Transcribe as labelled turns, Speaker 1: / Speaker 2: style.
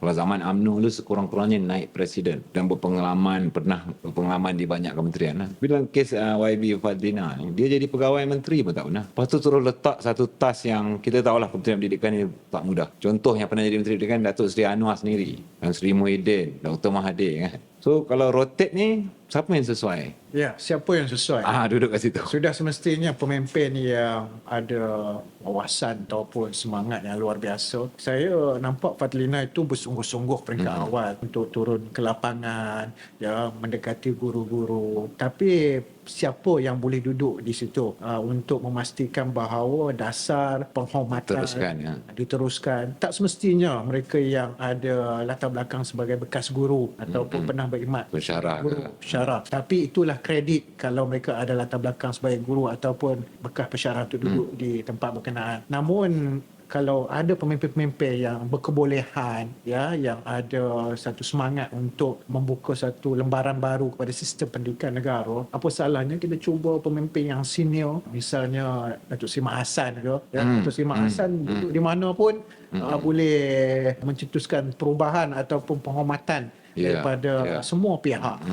Speaker 1: Kalau zaman UMNO dulu sekurang-kurangnya naik presiden dan pernah berpengalaman di banyak kementerian lah. Bila kes YB Fadlina ni, dia jadi pegawai menteri pun tak pernah. Lepas tu terus letak satu task yang kita tahulah Kementerian Pendidikan ni tak mudah. Contoh yang pernah jadi Menteri Pendidikan Datuk Seri Anwar sendiri dan Seri Muhyiddin, Dr. Mahathir kan. So kalau rotate ni, siapa yang sesuai?
Speaker 2: Ya, siapa yang sesuai?
Speaker 1: Duduk kat situ.
Speaker 2: Sudah semestinya pemimpin yang ada wawasan ataupun semangat yang luar biasa. Saya nampak Fadlina itu bersungguh-sungguh peringkat awal untuk turun ke lapangan, ya, mendekati guru-guru. Tapi siapa yang boleh duduk di situ untuk memastikan bahawa dasar penghormatan diteruskan. Tak semestinya mereka yang ada latar belakang sebagai bekas guru ataupun pernah berkhidmat guru pensyarah. Tapi itulah kredit kalau mereka ada latar belakang sebagai guru ataupun bekas pensyarah untuk duduk di tempat berkenaan. Namun kalau ada pemimpin-pemimpin yang berkebolehan, ya, yang ada satu semangat untuk membuka satu lembaran baru kepada sistem pendidikan negara, apa salahnya kita cuba pemimpin yang senior, misalnya Datuk Seri Mat Hassan ke, ya, Datuk Seri Mat Hassan duduk di mana pun boleh mencetuskan perubahan ataupun penghormatan daripada semua pihak.